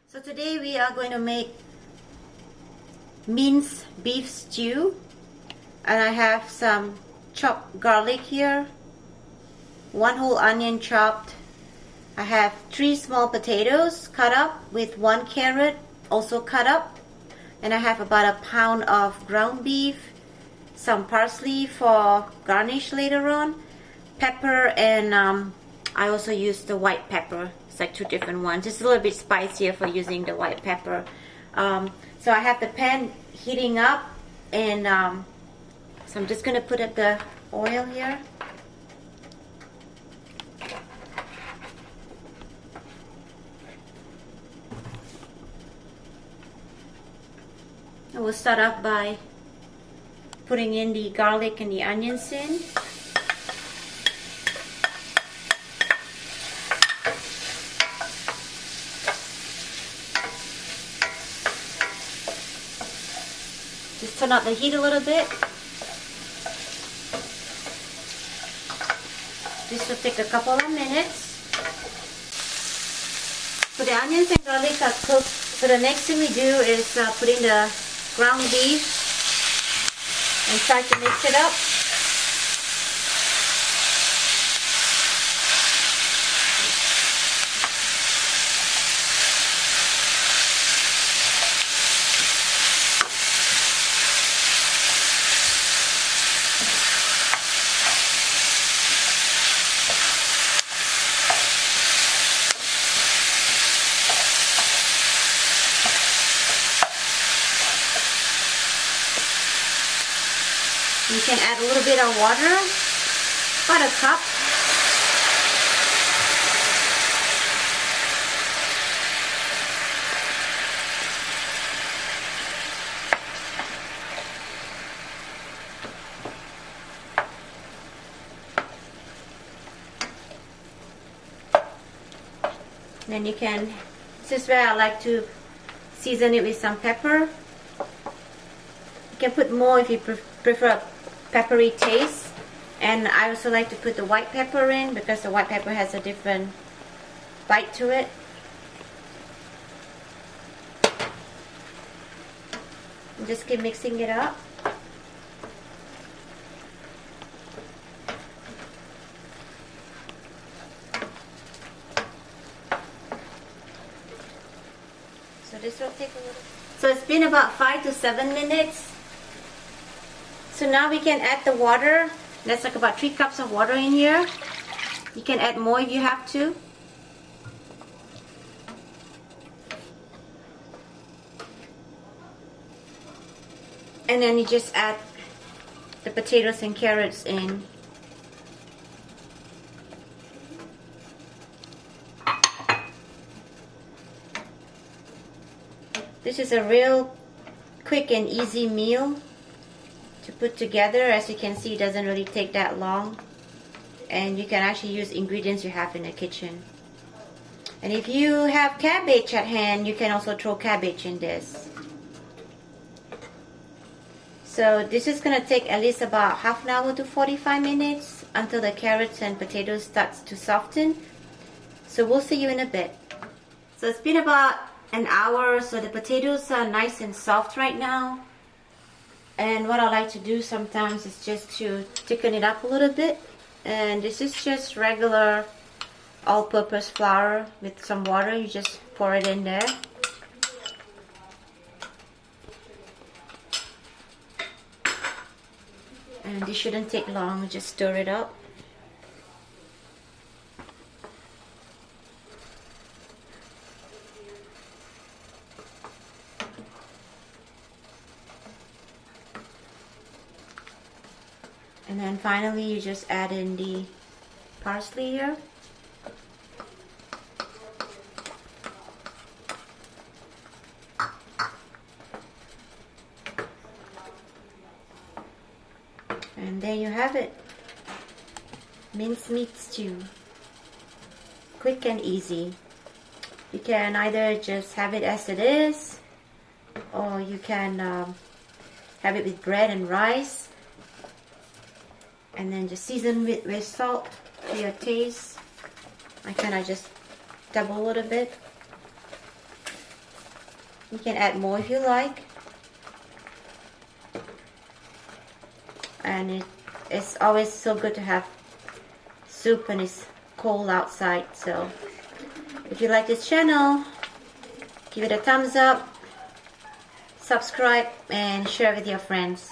So today we are going to make minced beef stew, and I have some chopped garlic here, one whole onion chopped. I have 3 small potatoes cut up with 1 carrot also cut up, and I have about 1 pound of ground beef, some parsley for garnish later on, pepper, and I also use the white pepper. It's like 2 different ones. It's a little bit spicier for using the white pepper. So I have the pan heating up, and so I'm just gonna put up the oil here. I will start off by putting in the garlic and the onions in. Just turn up the heat a little bit. This will take a couple of minutes. So the onions and garlic are cooked. So the next thing we do is put in the ground beef and try to mix it up. You can add a little bit of water, about 1 cup. Then you can, this is where I like to season it with some pepper. You can put more if you prefer peppery taste, and I also like to put the white pepper in because the white pepper has a different bite to it. And just keep mixing it up. So this will take a little. So it's been about 5 to 7 minutes. So now we can add the water. That's like about 3 cups of water in here. You can add more if you have to. And then you just add the potatoes and carrots in. This is a real quick and easy meal to put together. As you can see, it doesn't really take that long, and you can actually use ingredients you have in the kitchen. And if you have cabbage at hand, you can also throw cabbage in this. So this is going to take at least about half an hour to 45 minutes until the carrots and potatoes starts to soften. So we'll see you in a bit. So it's been about an hour, so the potatoes are nice and soft right now. And what I like to do sometimes is just to thicken it up a little bit. And this is just regular all-purpose flour with some water. You just pour it in there. And this shouldn't take long, just stir it up. And then finally you just add in the parsley here. And there you have it. Mincemeat stew. Quick and easy. You can either just have it as it is, or you can have it with bread and rice. And then just season with salt to your taste. I kind of just double a little bit. You can add more if you like. And it's always so good to have soup when it's cold outside. So if you like this channel, give it a thumbs up, subscribe, and share with your friends.